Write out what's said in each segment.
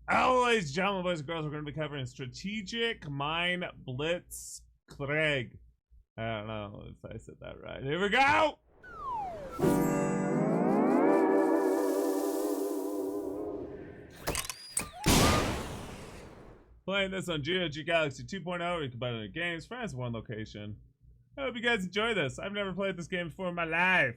Hello, ladies and gentlemen, boys and girls. We're going to be covering Strategic Mine Blitzkrieg. I don't know if I said that right. Here we go! Playing this on GOG Galaxy 2.0. You can buy it in the games, friends, one location. I hope you guys enjoy this. I've never played this game before in my life,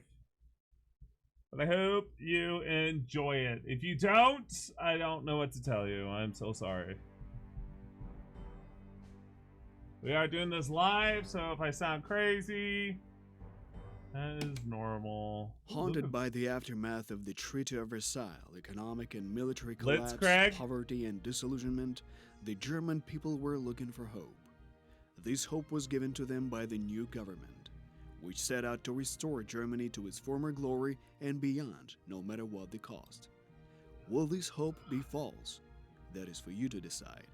but I hope you enjoy it. If you don't, I don't know what to tell you. I'm so sorry. We are doing this live, so if I sound crazy, that is normal. Haunted by the aftermath of the Treaty of Versailles, economic and military collapse, Blitzkrieg? poverty, and disillusionment, the German people were looking for hope. This hope was given to them by the new government, which set out to restore Germany to its former glory and beyond, no matter what the cost. Will this hope be false? That is for you to decide.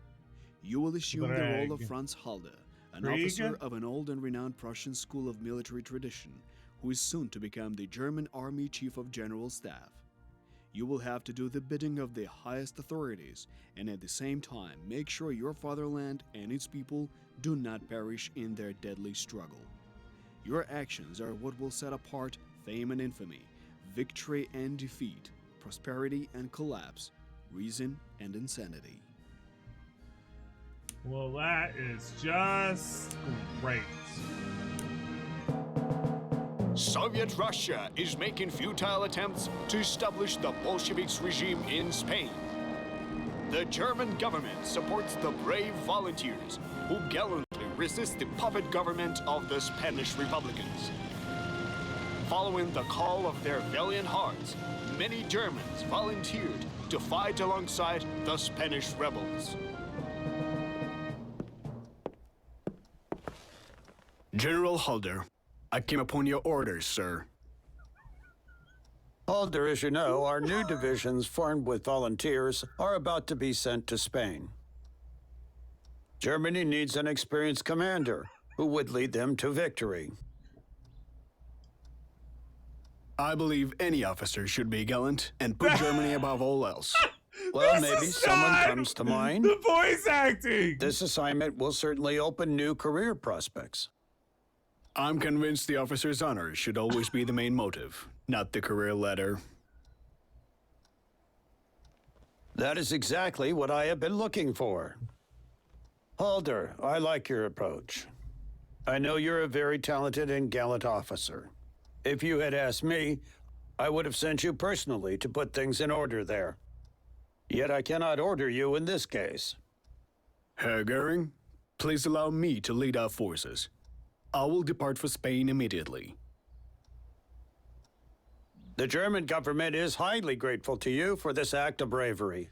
You will assume the role of Franz Halder, an officer of an old and renowned Prussian school of military tradition, who is soon to become the German Army Chief of General Staff. You will have to do the bidding of the highest authorities, and at the same time make sure your fatherland and its people do not perish in their deadly struggle. Your actions are what will set apart fame and infamy, victory and defeat, prosperity and collapse, reason and insanity. Well, that is just great. Soviet Russia is making futile attempts to establish the Bolsheviks regime in Spain. The German government supports the brave volunteers who gallantly resist the puppet government of the Spanish Republicans. Following the call of their valiant hearts, many Germans volunteered to fight alongside the Spanish rebels. General Halder, I came upon your orders, sir. Halder, as you know, our new divisions formed with volunteers are about to be sent to Spain. Germany needs an experienced commander who would lead them to victory. I believe any officer should be gallant and put Germany above all else. Well, maybe someone comes to mind. The voice acting! This assignment will certainly open new career prospects. I'm convinced the officer's honor should always be the main motive, not the career ladder. That is exactly what I have been looking for. Halder, I like your approach. I know you're a very talented and gallant officer. If you had asked me, I would have sent you personally to put things in order there. Yet I cannot order you in this case. Herr Goering, please allow me to lead our forces. I will depart for Spain immediately. The German government is highly grateful to you for this act of bravery.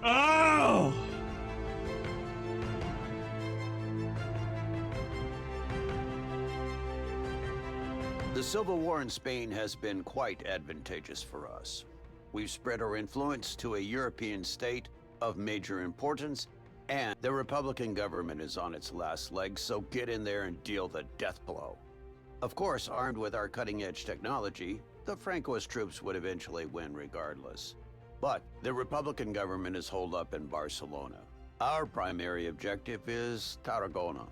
Oh! The Civil War in Spain has been quite advantageous for us. We've spread our influence to a European state of major importance, and the Republican government is on its last legs, so get in there and deal the death blow. Of course, armed with our cutting-edge technology, the Francoist troops would eventually win regardless. But the Republican government is holed up in Barcelona. Our primary objective is Tarragona.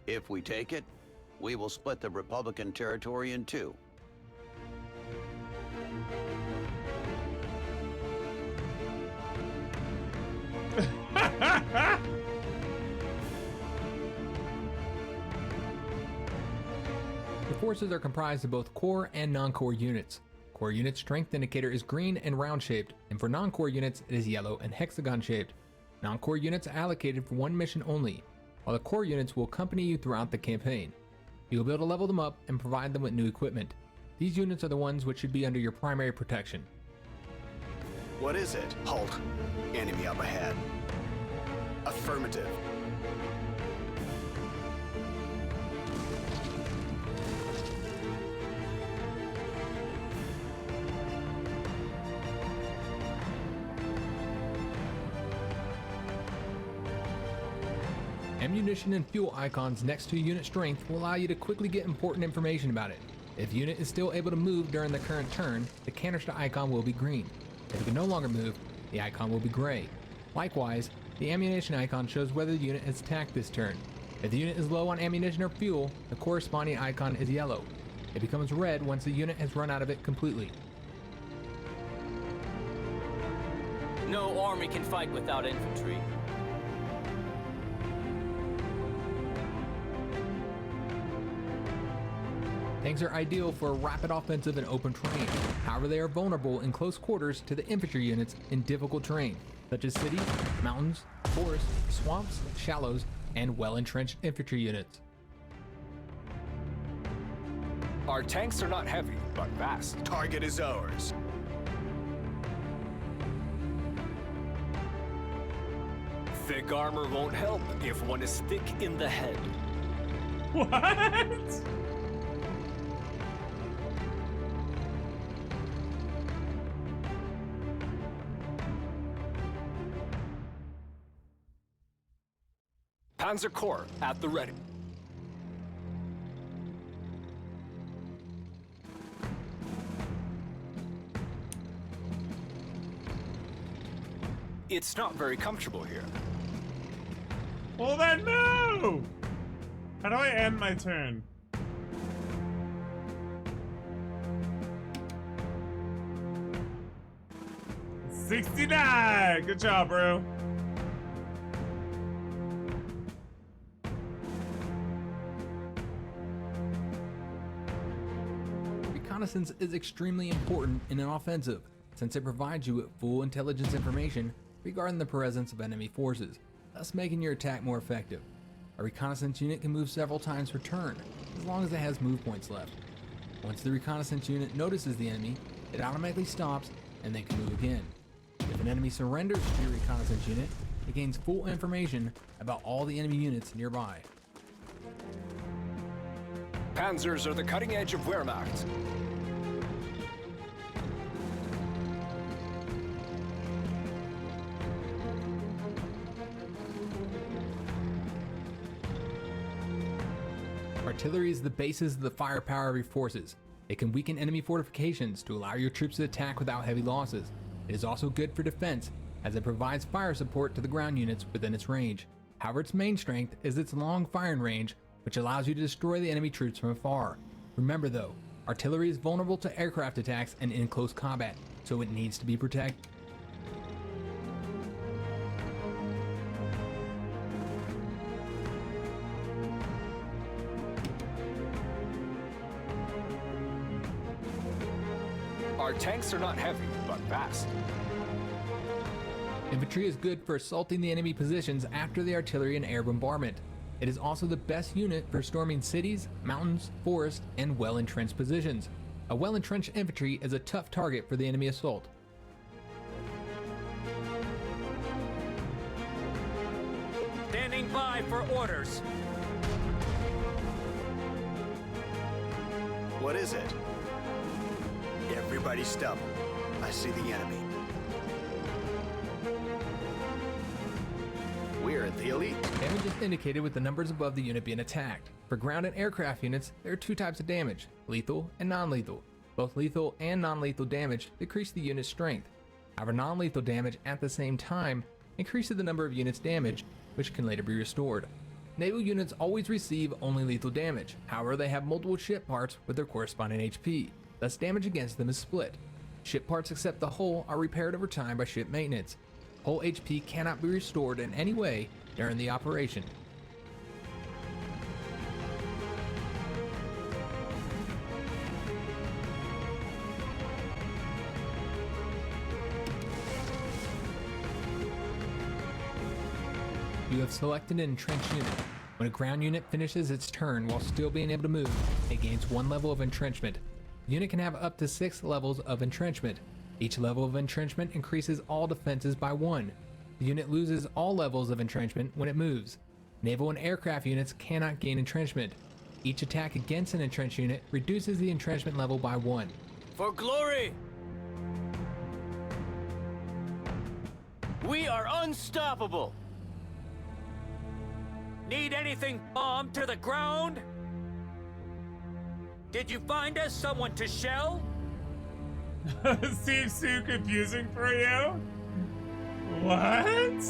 If we take it, we will split the Republican territory in two. The forces are comprised of both core and non-core units. Core units' strength indicator is green and round-shaped, and for non-core units it is yellow and hexagon-shaped. Non-core units are allocated for one mission only, while the core units will accompany you throughout the campaign. You will be able to level them up and provide them with new equipment. These units are the ones which should be under your primary protection. What is it? Halt. Enemy up ahead. Affirmative. Ammunition and fuel icons next to unit strength will allow you to quickly get important information about it. If unit is still able to move during the current turn, the canister icon will be green. If it can no longer move, the icon will be gray. Likewise, the ammunition icon shows whether the unit has attacked this turn. If the unit is low on ammunition or fuel, the corresponding icon is yellow. It becomes red once the unit has run out of it completely. No army can fight without infantry. Tanks are ideal for a rapid offensive in open terrain. However, they are vulnerable in close quarters to the infantry units in difficult terrain, such as cities, mountains, forests, swamps, shallows, and well-entrenched infantry units. Our tanks are not heavy, but fast. Target is ours. Thick armor won't help if one is thick in the head. What? Panzer Corps at the ready. It's not very comfortable here. Well then, no! How do I end my turn? $69! Good job, bro. Reconnaissance is extremely important in an offensive, since it provides you with full intelligence information regarding the presence of enemy forces, thus making your attack more effective. A reconnaissance unit can move several times per turn, as long as it has move points left. Once the reconnaissance unit notices the enemy, it automatically stops and they can move again. If an enemy surrenders to your reconnaissance unit, it gains full information about all the enemy units nearby. Panzers are the cutting edge of Wehrmacht. Artillery is the basis of the firepower of your forces. It can weaken enemy fortifications to allow your troops to attack without heavy losses. It is also good for defense, as it provides fire support to the ground units within its range. However, its main strength is its long firing range, which allows you to destroy the enemy troops from afar. Remember though, artillery is vulnerable to aircraft attacks and in close combat, so it needs to be protected. Our tanks are not heavy, but fast. Infantry is good for assaulting the enemy positions after the artillery and air bombardment. It is also the best unit for storming cities, mountains, forests, and well-entrenched positions. A well-entrenched infantry is a tough target for the enemy assault. Standing by for orders. What is it? Everybody stop. I see the enemy. We're the elite. Damage is indicated with the numbers above the unit being attacked. For ground and aircraft units, there are two types of damage, lethal and non-lethal. Both lethal and non-lethal damage decrease the unit's strength. However, non-lethal damage at the same time increases the number of units damaged, which can later be restored. Naval units always receive only lethal damage. However, they have multiple ship parts with their corresponding HP. Thus, damage against them is split. Ship parts except the hull are repaired over time by ship maintenance. Hull HP cannot be restored in any way during the operation. You have selected an entrenched unit. When a ground unit finishes its turn while still being able to move, it gains 1 level of entrenchment. The unit can have up to 6 levels of entrenchment. Each level of entrenchment increases all defenses by 1. The unit loses all levels of entrenchment when it moves. Naval and aircraft units cannot gain entrenchment. Each attack against an entrenched unit reduces the entrenchment level by 1. For glory! We are unstoppable! Need anything bombed to the ground? Did you find us someone to shell? Seems too confusing for you? What?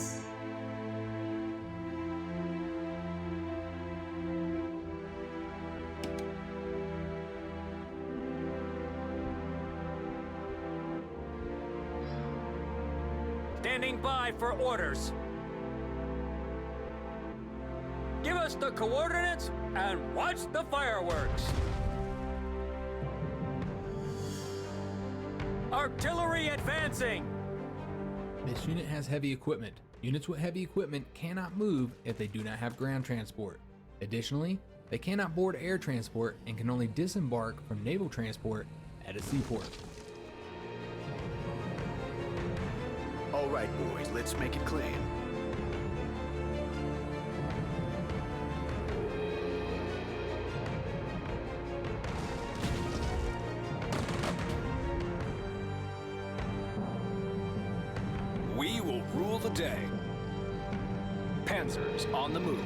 Standing by for orders. Give us the coordinates and watch the fireworks. Artillery advancing. This unit has heavy equipment. Units with heavy equipment cannot move if they do not have ground transport. Additionally, they cannot board air transport and can only disembark from naval transport at a seaport. All right, boys, let's make it clean. We will rule the day. Panzers on the move.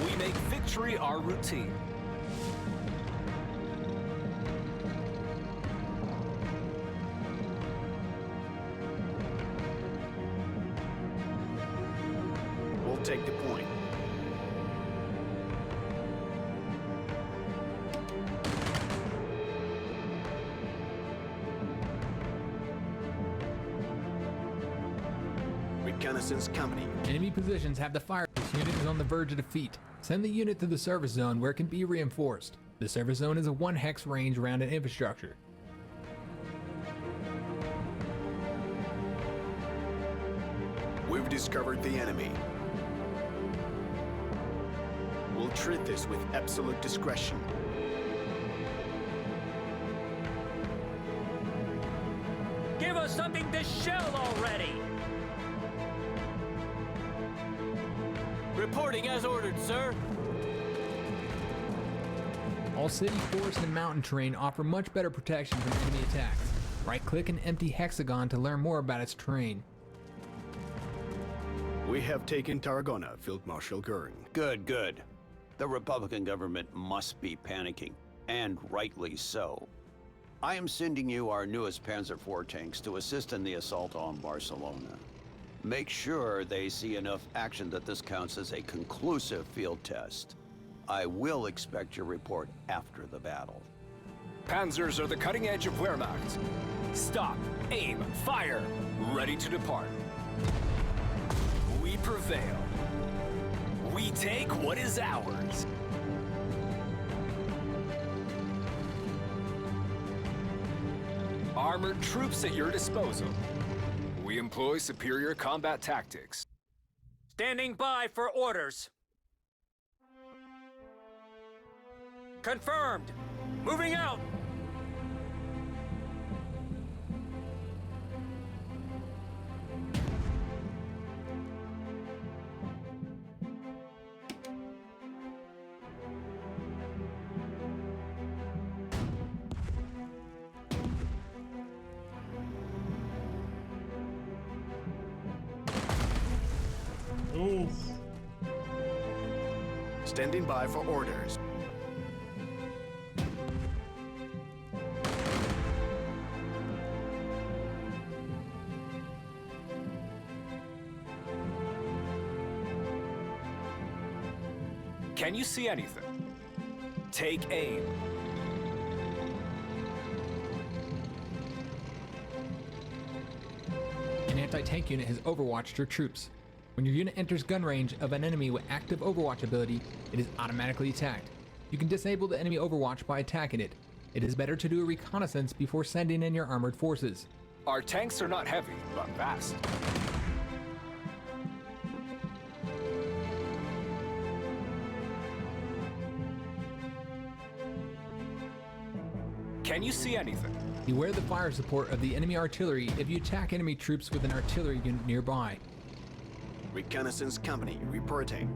We make victory our routine. We'll take the point. Reconnaissance Company. Enemy positions have the fire. This unit is on the verge of defeat. Send the unit to the service zone where it can be reinforced. The service zone is a 1 hex range around an infrastructure. We've discovered the enemy. We'll treat this with absolute discretion. Give us something to shell already. Reporting as ordered, sir. All city, forest, and mountain terrain offer much better protection from enemy attacks. Right-click an empty hexagon to learn more about its terrain. We have taken Tarragona, Field Marshal Goering. Good, good. The Republican government must be panicking, and rightly so. I am sending you our newest Panzer IV tanks to assist in the assault on Barcelona. Make sure they see enough action that this counts as a conclusive field test. I will expect your report after the battle. Panzers are the cutting edge of Wehrmacht. Stop, aim, fire. Ready to depart. We prevail. We take what is ours. Armored troops at your disposal. We employ superior combat tactics. Standing by for orders. Confirmed. Moving out. Oof. Standing by for orders. Can you see anything? Take aim. An anti-tank unit has overwatched your troops. When your unit enters gun range of an enemy with active overwatch ability, it is automatically attacked. You can disable the enemy overwatch by attacking it. It is better to do a reconnaissance before sending in your armored forces. Our tanks are not heavy, but fast. Can you see anything? Beware the fire support of the enemy artillery if you attack enemy troops with an artillery unit nearby. Reconnaissance Company reporting.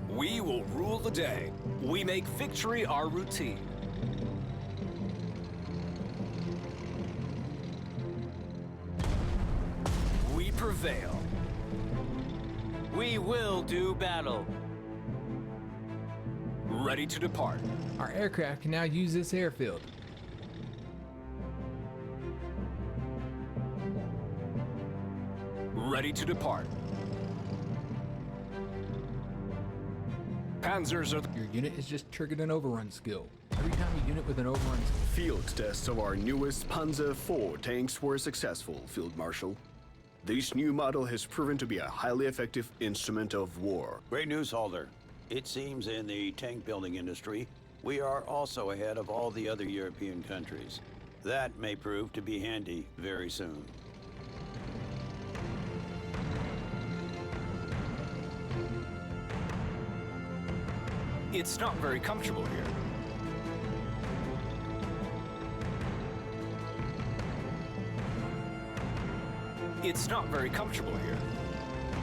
We will rule the day. We make victory our routine. We prevail. We will do battle. Ready to depart. Our aircraft can now use this airfield. Ready to depart. Panzers are the... Your unit has just triggered an overrun skill. Every time a unit with an overrun skill. Field tests of our newest Panzer IV tanks were successful, Field Marshal. This new model has proven to be a highly effective instrument of war. Great news, Halder. It seems in the tank building industry, we are also ahead of all the other European countries. That may prove to be handy very soon. It's not very comfortable here. It's not very comfortable here.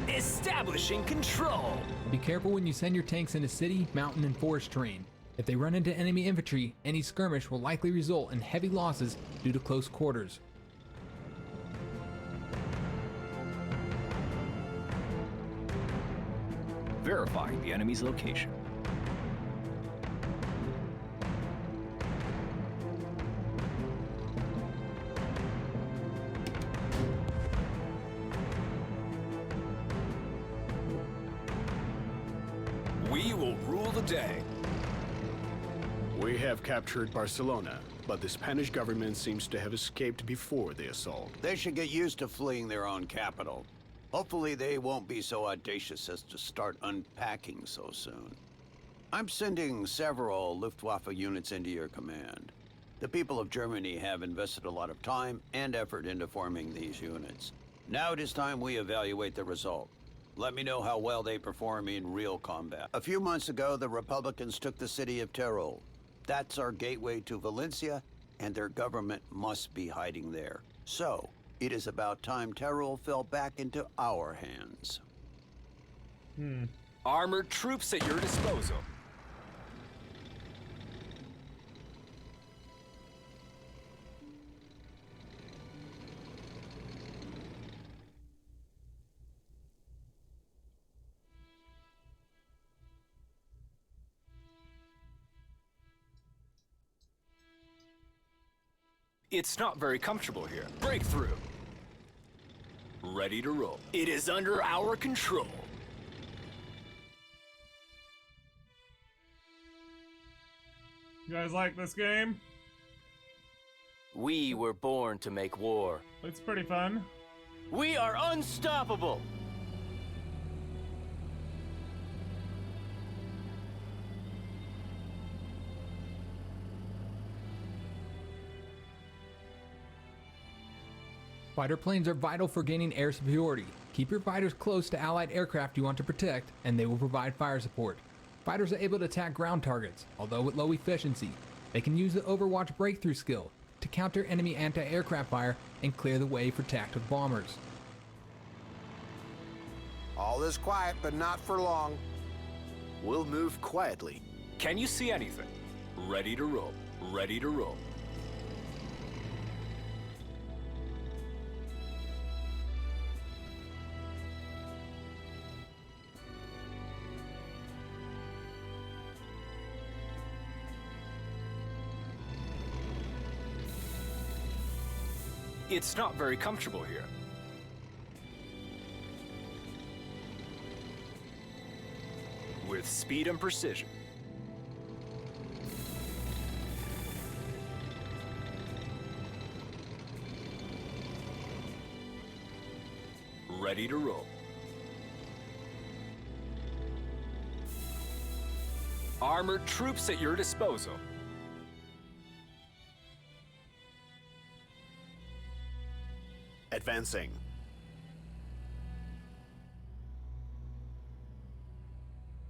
Establishing control! Be careful when you send your tanks into city, mountain, and forest terrain. If they run into enemy infantry, any skirmish will likely result in heavy losses due to close quarters. Verifying the enemy's location. We will rule the day. We have captured Barcelona, but the Spanish government seems to have escaped before the assault. They should get used to fleeing their own capital. Hopefully they won't be so audacious as to start unpacking so soon. I'm sending several Luftwaffe units into your command. The people of Germany have invested a lot of time and effort into forming these units. Now it is time we evaluate the result. Let me know how well they perform in real combat. A few months ago, the Republicans took the city of Terol. That's our gateway to Valencia, and their government must be hiding there. So, it is about time Terol fell back into our hands. Armored troops at your disposal. It's not very comfortable here. Breakthrough. Ready to roll. It is under our control. You guys like this game? We were born to make war. It's pretty fun. We are unstoppable! Fighter planes are vital for gaining air superiority. Keep your fighters close to allied aircraft you want to protect, and they will provide fire support. Fighters are able to attack ground targets, although with low efficiency. They can use the Overwatch breakthrough skill to counter enemy anti-aircraft fire and clear the way for tactical bombers. All is quiet, but not for long. We'll move quietly. Can you see anything? Ready to roll. Ready to roll. It's not very comfortable here. With speed and precision. Ready to roll. Armored troops at your disposal. Advancing.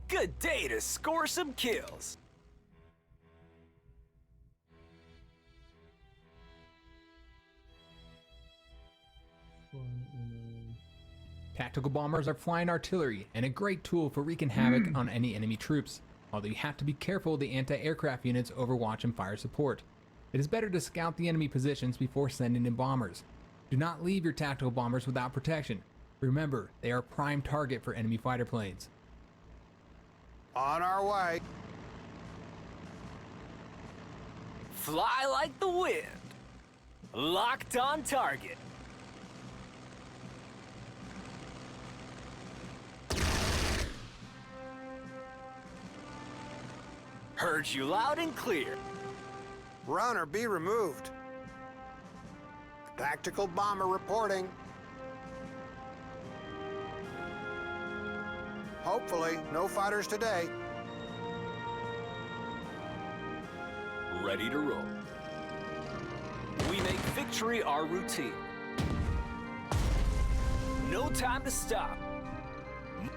Good day to score some kills. Tactical bombers are flying artillery and a great tool for wreaking havoc on any enemy troops, although you have to be careful of the anti-aircraft units Overwatch and fire support. It is better to scout the enemy positions before sending in bombers. Do not leave your tactical bombers without protection. Remember, they are a prime target for enemy fighter planes. On our way. Fly like the wind. Locked on target. Heard you loud and clear. Runner be removed. Tactical bomber reporting. Hopefully, no fighters today. Ready to roll. We make victory our routine. No time to stop.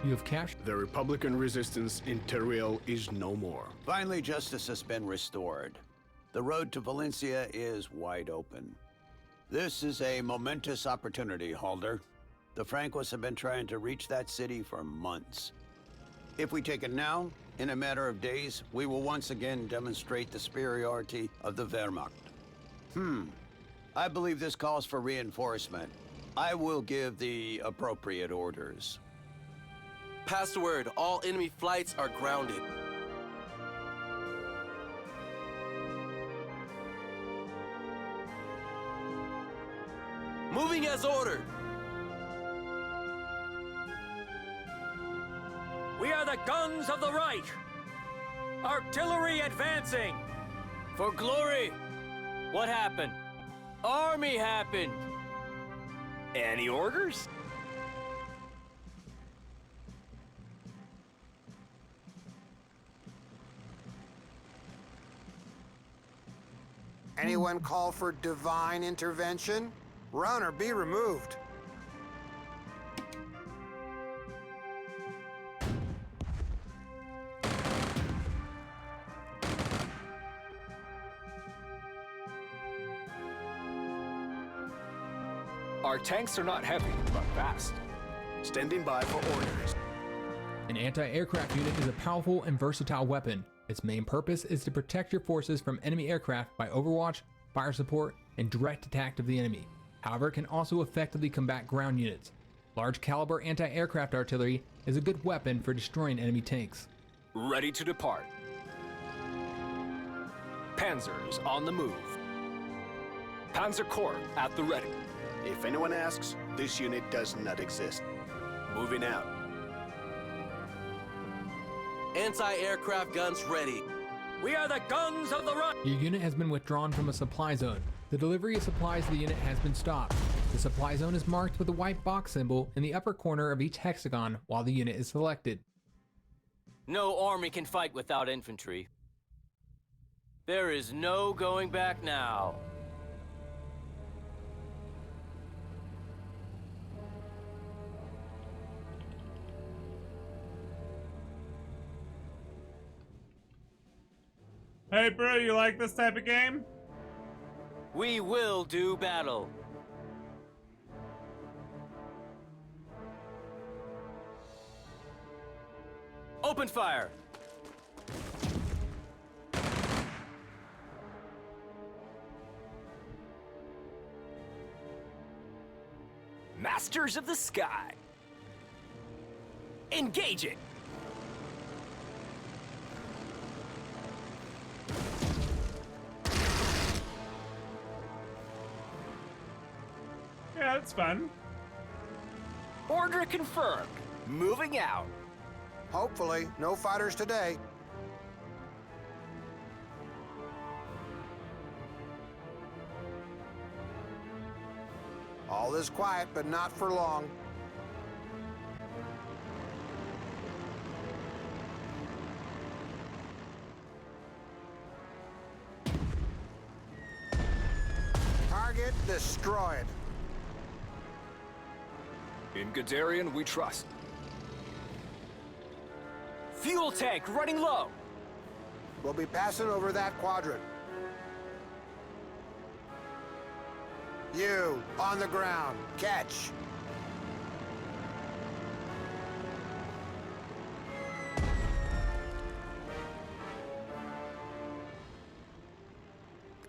You have captured. The Republican resistance in Teruel is no more. Finally, justice has been restored. The road to Valencia is wide open. This is a momentous opportunity, Halder. The Francois have been trying to reach that city for months. If we take it now, in a matter of days, we will once again demonstrate the superiority of the Wehrmacht. I believe this calls for reinforcement. I will give the appropriate orders. Pass the word, all enemy flights are grounded. Moving as ordered. We are the guns of the Reich. Artillery advancing. For glory. What happened? Army happened. Any orders? Anyone call for divine intervention? Runner be removed. Our tanks are not heavy, but fast. Standing by for orders. An anti-aircraft unit is a powerful and versatile weapon. Its main purpose is to protect your forces from enemy aircraft by overwatch, fire support, and direct attack of the enemy. However, it can also effectively combat ground units. Large caliber anti-aircraft artillery is a good weapon for destroying enemy tanks. Ready to depart. Panzers on the move. Panzer Corps at the ready. If anyone asks, this unit does not exist. Moving out. Anti-aircraft guns ready. We are the guns of the Reich. Your unit has been withdrawn from a supply zone. The delivery of supplies to the unit has been stopped. The supply zone is marked with a white box symbol in the upper corner of each hexagon while the unit is selected. No army can fight without infantry. There is no going back now. Hey, bro, you like this type of game? We will do battle. Open fire. Masters of the sky. Engage it. Yeah, it's fun. Order confirmed. Moving out. Hopefully, no fighters today. All is quiet, but not for long. Target destroyed. In Guderian, we trust. Fuel tank running low. We'll be passing over that quadrant. You, on the ground. Catch.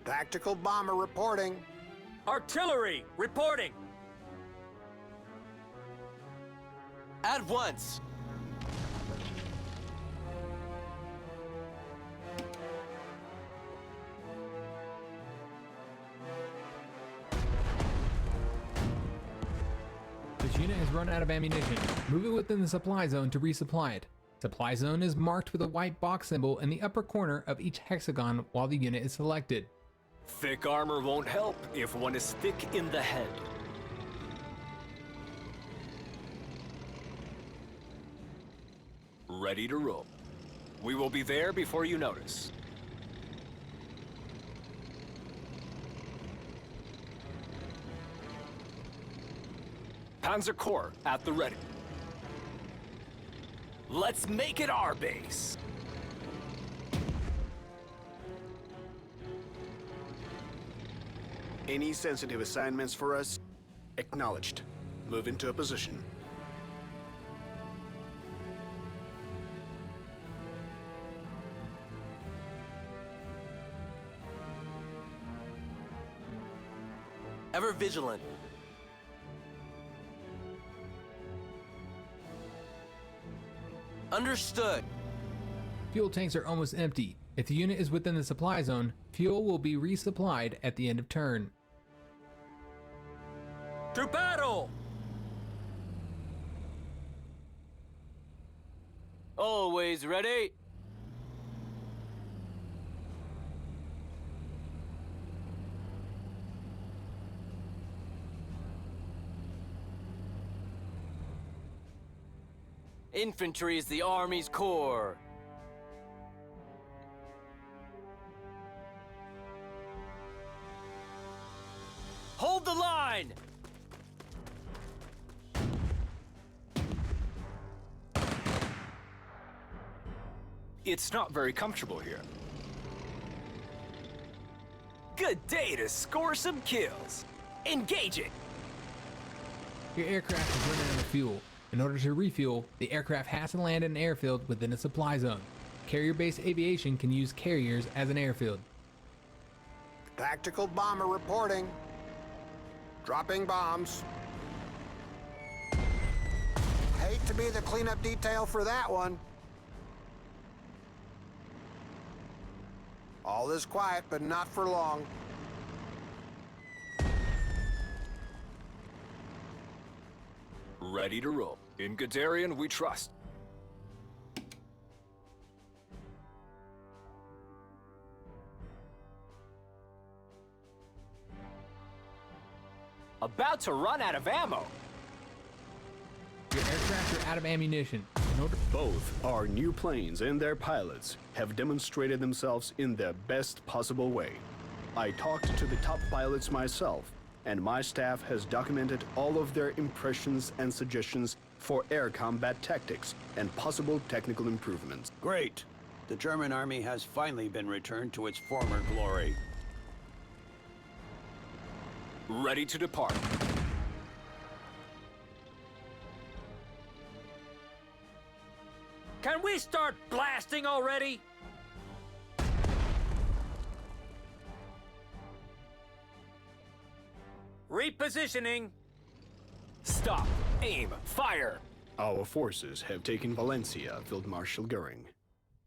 Tactical bomber reporting. Artillery reporting. At once. unit has run out of ammunition. Move it within the supply zone to resupply it. Supply zone is marked with a white box symbol in the upper corner of each hexagon while the unit is selected. Thick armor won't help if one is thick in the head. Ready to roll. We will be there before you notice. Panzer Corps at the ready. Let's make it our base. Any sensitive assignments for us? Acknowledged. Move into a position. Ever vigilant. Understood. Fuel tanks are almost empty. If the unit is within the supply zone, fuel will be resupplied at the end of turn. To battle! Always ready. Infantry is the Army's core. Hold the line! It's not very comfortable here. Good day to score some kills. Engage it! Your aircraft is running out of fuel. In order to refuel, the aircraft has to land in an airfield within a supply zone. Carrier-based aviation can use carriers as an airfield. Tactical bomber reporting. Dropping bombs. Hate to be the cleanup detail for that one. All is quiet, but not for long. Ready to roll. In Guderian, we trust. About to run out of ammo. Your aircraft are out of ammunition. Both our new planes and their pilots have demonstrated themselves in the best possible way. I talked to the top pilots myself, and my staff has documented all of their impressions and suggestions for air combat tactics and possible technical improvements. Great. The German army has finally been returned to its former glory. Ready to depart. Can we start blasting already? Repositioning. Stop. Aim. Fire. Our forces have taken Valencia, Field Marshal Goering.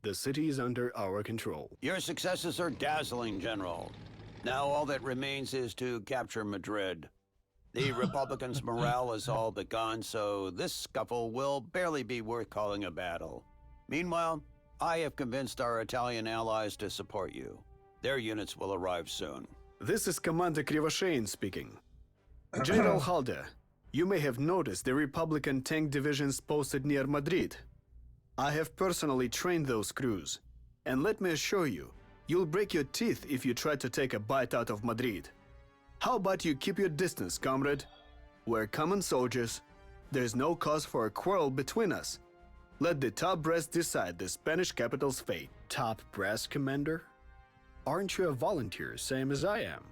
The city is under our control. Your successes are dazzling, General. Now all that remains is to capture Madrid. The Republicans' morale is all but gone, so this scuffle will barely be worth calling a battle. Meanwhile, I have convinced our Italian allies to support you. Their units will arrive soon. This is Commander Krivoshein speaking. General Halder, you may have noticed the Republican tank divisions posted near Madrid. I have personally trained those crews, and let me assure you, you'll break your teeth if you try to take a bite out of Madrid. How about you keep your distance, comrade? We're common soldiers. There's no cause for a quarrel between us. Let the top brass decide the Spanish capital's fate. Top brass, Commander? Aren't you a volunteer, same as I am?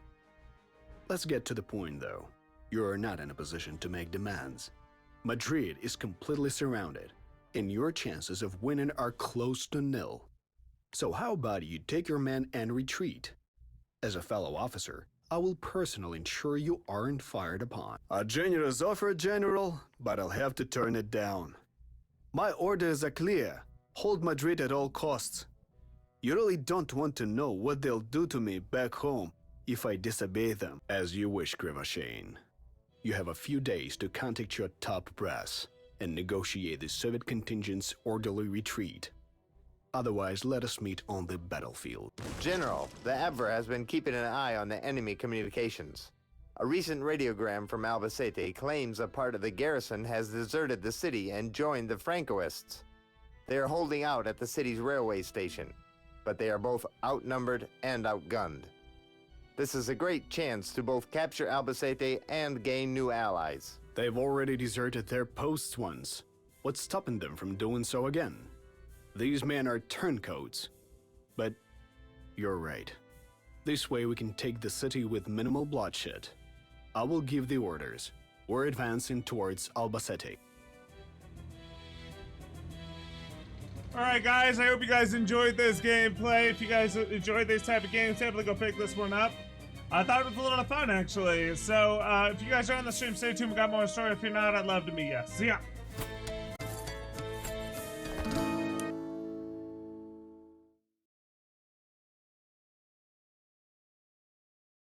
Let's get to the point, though. You're not in a position to make demands. Madrid is completely surrounded, and your chances of winning are close to nil. So how about you take your men and retreat? As a fellow officer, I will personally ensure you aren't fired upon. A generous offer, General, but I'll have to turn it down. My orders are clear. Hold Madrid at all costs. You really don't want to know what they'll do to me back home if I disobey them. As you wish, Krivoshein. you have a few days to contact your top brass and negotiate the Soviet contingent's orderly retreat. Otherwise, let us meet on the battlefield. General, the Abwehr has been keeping an eye on the enemy communications. A recent radiogram from Albacete claims a part of the garrison has deserted the city and joined the Francoists. They are holding out at the city's railway station, but they are both outnumbered and outgunned. This is a great chance to both capture Albacete and gain new allies. They've already deserted their posts once. What's stopping them from doing so again? These men are turncoats. But you're right. This way we can take the city with minimal bloodshed. I will give the orders. We're advancing towards Albacete. Alright guys, I hope you guys enjoyed this gameplay. If you guys enjoyed this type of games, definitely go pick this one up. I thought it was a lot of fun actually. So if you guys are on the stream, stay tuned, we got more story. If you're not, I'd love to meet you. See ya!